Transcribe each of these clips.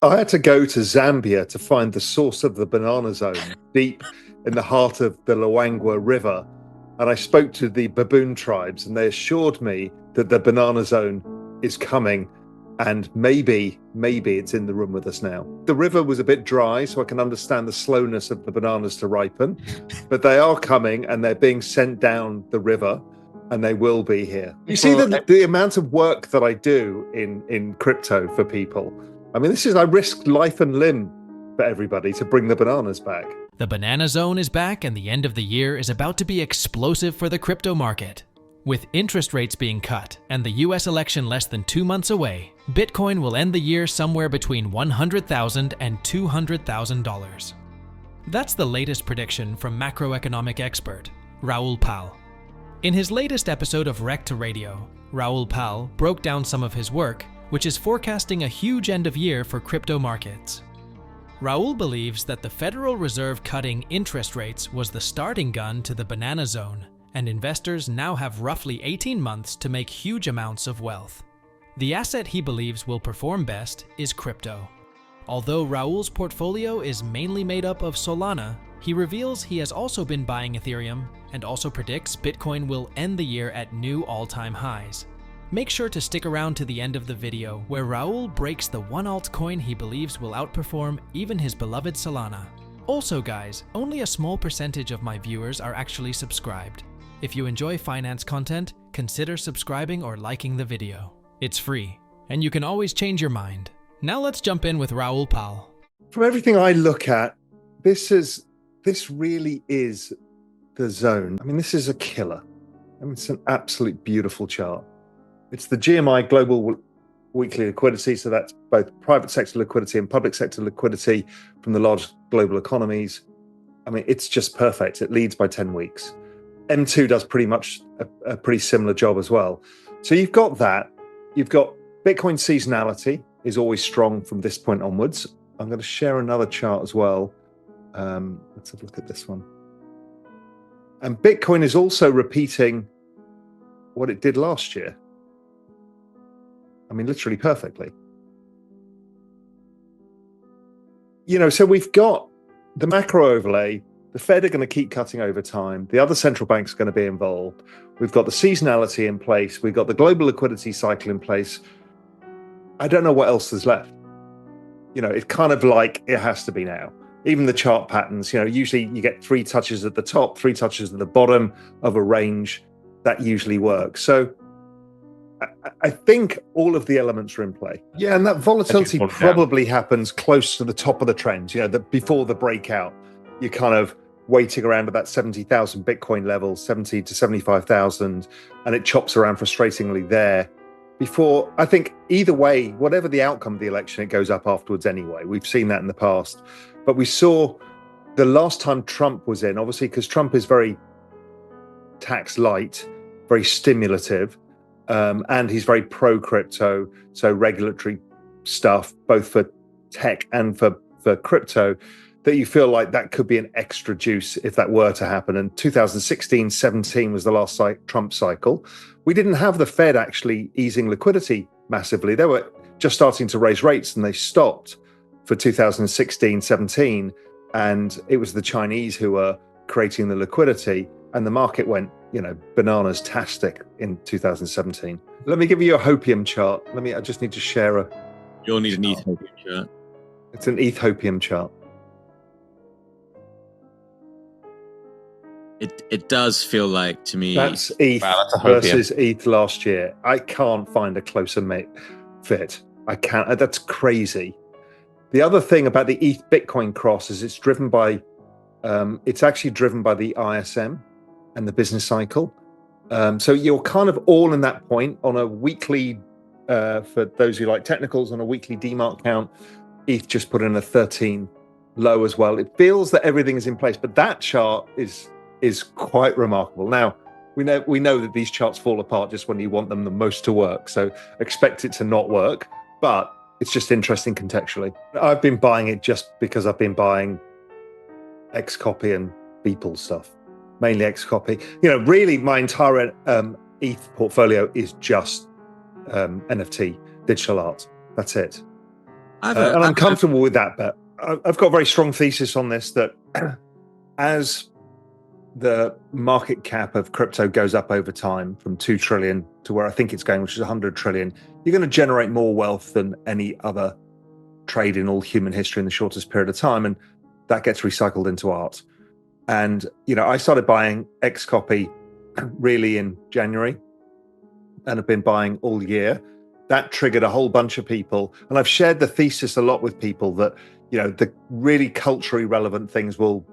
I had to go to Zambia to find the source of the banana zone, deep in the heart of the Luangwa River. And I spoke to the baboon tribes, and they assured me that the banana zone is coming, and maybe it's in the room with us now. The river was a bit dry, so I can understand the slowness of the bananas to ripen, but they are coming, and they're being sent down the river, and they will be here. You see the amount of work that I do in crypto for people. I mean, I risk life and limb for everybody to bring the bananas back. The banana zone is back, and the end of the year is about to be explosive for the crypto market. With interest rates being cut and the US election less than 2 months away, Bitcoin will end the year somewhere between $100,000 and $200,000. That's the latest prediction from macroeconomic expert Raoul Pal. In his latest episode of REKT Radio, Raoul Pal broke down some of his work, which is forecasting a huge end of year for crypto markets. Raoul believes that the Federal Reserve cutting interest rates was the starting gun to the banana zone, and investors now have roughly 18 months to make huge amounts of wealth. The asset he believes will perform best is crypto. Although Raoul's portfolio is mainly made up of Solana, he reveals he has also been buying Ethereum and also predicts Bitcoin will end the year at new all-time highs. Make sure to stick around to the end of the video, where Raoul breaks the one altcoin he believes will outperform even his beloved Solana. Also guys, only a small percentage of my viewers are actually subscribed. If you enjoy finance content, consider subscribing or liking the video. It's free, and you can always change your mind. Now let's jump in with Raoul Pal. From everything I look at, this really is the zone. I mean, this is a killer. I mean, it's an absolute beautiful chart. It's the GMI Global Weekly Liquidity, so that's both private sector liquidity and public sector liquidity from the large global economies. I mean, it's just perfect. It leads by 10 weeks. M2 does pretty much a pretty similar job as well. So you've got that. You've got Bitcoin seasonality is always strong from this point onwards. I'm going to share another chart as well. Let's have a look at this one. And Bitcoin is also repeating what it did last year. I mean, literally perfectly. So we've got the macro overlay. The Fed are going to keep cutting over time. The other central banks are going to be involved. We've got the seasonality in place. We've got the global liquidity cycle in place. I don't know what else is left. It's kind of like it has to be now. Even the chart patterns, usually you get 3 touches at the top, 3 touches at the bottom of a range. That usually works. So I think all of the elements are in play. Yeah, and that volatility probably happens close to the top of the trend, before the breakout. You're kind of waiting around at that 70,000 Bitcoin level, 70 to 75,000, and it chops around frustratingly there. Before, I think either way, whatever the outcome of the election, it goes up afterwards anyway. We've seen that in the past. But we saw the last time Trump was in, obviously, because Trump is very tax light, very stimulative, and he's very pro-crypto, so regulatory stuff, both for tech and for crypto, that you feel like that could be an extra juice if that were to happen. And 2016-17 was the last Trump cycle. We didn't have the Fed actually easing liquidity massively. They were just starting to raise rates, and they stopped for 2016-17. And it was the Chinese who were creating the liquidity, and the market went, bananas-tastic in 2017. Let me give you a hopium chart. I just need to share You'll need an Ethiopium chart. It's an Ethiopium chart. It does feel like, to me, that's ETH versus ETH last year. I can't find a closer fit. I can't. That's crazy. The other thing about the ETH Bitcoin cross is it's actually driven by the ISM and the business cycle. So you're kind of all in that point on a weekly, for those who like technicals, on a weekly DMARC count. ETH just put in a 13 low as well. It feels that everything is in place, but that chart is quite remarkable. Now, we know that these charts fall apart just when you want them the most to work. So expect it to not work, but it's just interesting contextually. I've been buying it just because I've been buying XCopy and Beeple stuff, mainly XCopy. Really my entire ETH portfolio is just NFT, digital art. That's it. And I'm comfortable with that, but I've got a very strong thesis on this that as the market cap of crypto goes up over time from 2 trillion to where I think it's going, which is 100 trillion, you're going to generate more wealth than any other trade in all human history in the shortest period of time. And that gets recycled into art. And, I started buying XCopy really in January and have been buying all year. That triggered a whole bunch of people. And I've shared the thesis a lot with people that, the really culturally relevant things will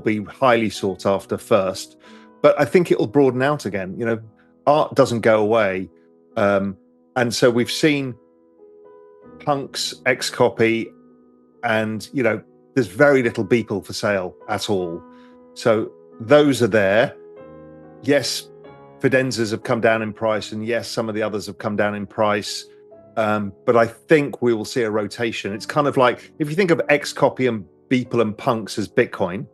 be highly sought after first. But I think it'll broaden out again. Art doesn't go away. And so we've seen punks, XCopy, and, there's very little Beeple for sale at all. So those are there. Yes, Fidenzas have come down in price, and yes, some of the others have come down in price. But I think we will see a rotation. It's kind of like, if you think of XCopy and Beeple and punks as Bitcoin,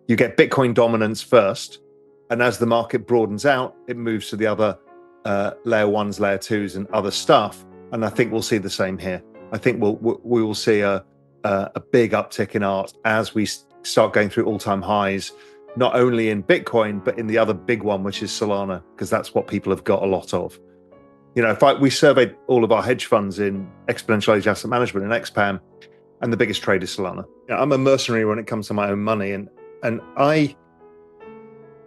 you get Bitcoin dominance first. And as the market broadens out, it moves to the other layer ones, layer twos, and other stuff. And I think we'll see the same here. I think we will see a big uptick in art as we start going through all-time highs, not only in Bitcoin, but in the other big one, which is Solana, because that's what people have got a lot of. We surveyed all of our hedge funds in Exponential Age Asset Management and XPAM, and the biggest trade is Solana. I'm a mercenary when it comes to my own money, and I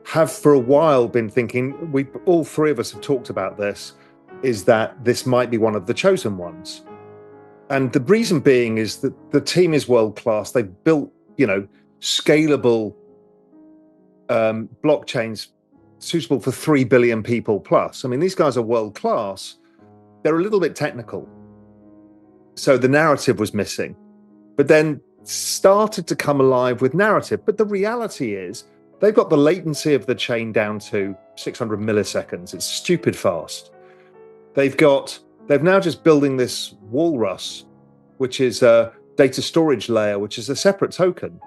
have for a while been thinking, all three of us have talked about this, is that this might be one of the chosen ones. And the reason being is that the team is world-class. They've built, scalable blockchains suitable for 3 billion people plus. I mean, these guys are world-class. They're a little bit technical. So the narrative was missing, but then started to come alive with narrative. But the reality is they've got the latency of the chain down to 600 milliseconds. It's stupid fast. They've now just building this Walrus, which is a data storage layer, which is a separate token.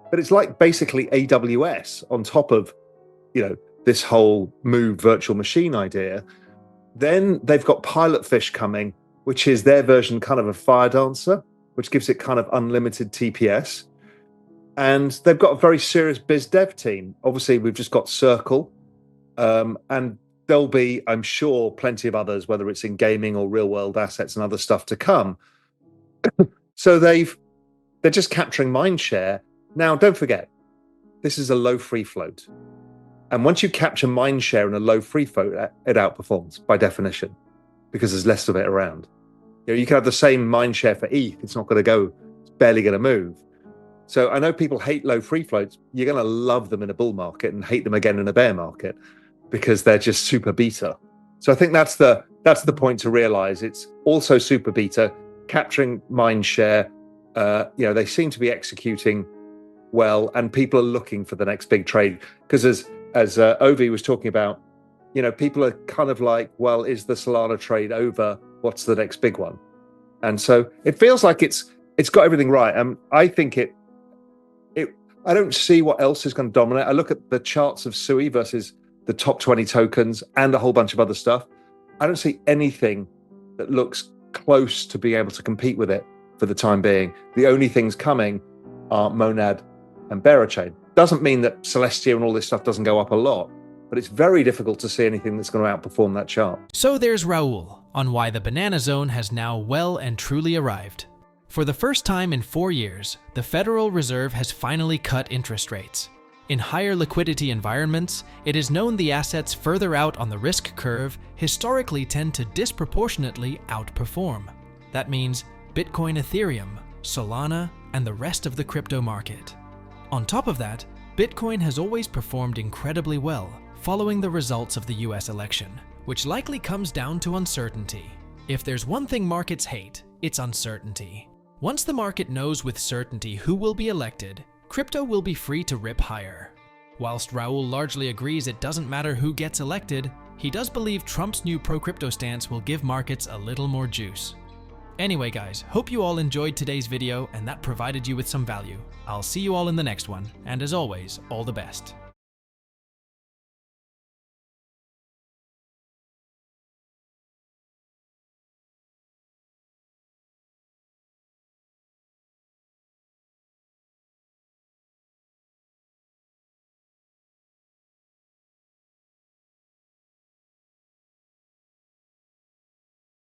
But it's like basically AWS on top of, this whole move virtual machine idea. Then they've got Pilotfish coming, which is their version kind of a Fire Dancer, which gives it kind of unlimited TPS. And they've got a very serious biz dev team. Obviously, we've just got Circle, and there'll be, I'm sure, plenty of others, whether it's in gaming or real world assets and other stuff to come. So they're just capturing mind share. Now, don't forget, this is a low free float. And once you capture mind share in a low free float, it outperforms by definition, because there's less of it around. You can have the same mind share for ETH. It's not going to go, it's barely going to move. So I know people hate low free floats. You're going to love them in a bull market and hate them again in a bear market, because they're just super beta. So I think that's the point to realize. It's also super beta, capturing mind share. They seem to be executing well, and people are looking for the next big trade. Because as Ovi was talking about, people are kind of like, well, is the Solana trade over? What's the next big one? And so it feels like it's got everything right. I think I don't see what else is going to dominate. I look at the charts of SUI versus the top 20 tokens and a whole bunch of other stuff. I don't see anything that looks close to being able to compete with it for the time being. The only things coming are Monad and Berachain. Doesn't mean that Celestia and all this stuff doesn't go up a lot, but it's very difficult to see anything that's going to outperform that chart. So there's Raoul on why the banana zone has now well and truly arrived. For the first time in 4 years, the Federal Reserve has finally cut interest rates. In higher liquidity environments, it is known the assets further out on the risk curve historically tend to disproportionately outperform. That means Bitcoin, Ethereum, Solana, and the rest of the crypto market. On top of that, Bitcoin has always performed incredibly well following the results of the US election, which likely comes down to uncertainty. If there's one thing markets hate, it's uncertainty. Once the market knows with certainty who will be elected, crypto will be free to rip higher. Whilst Raoul largely agrees it doesn't matter who gets elected, he does believe Trump's new pro-crypto stance will give markets a little more juice. Anyway guys, hope you all enjoyed today's video and that provided you with some value. I'll see you all in the next one, and as always, all the best.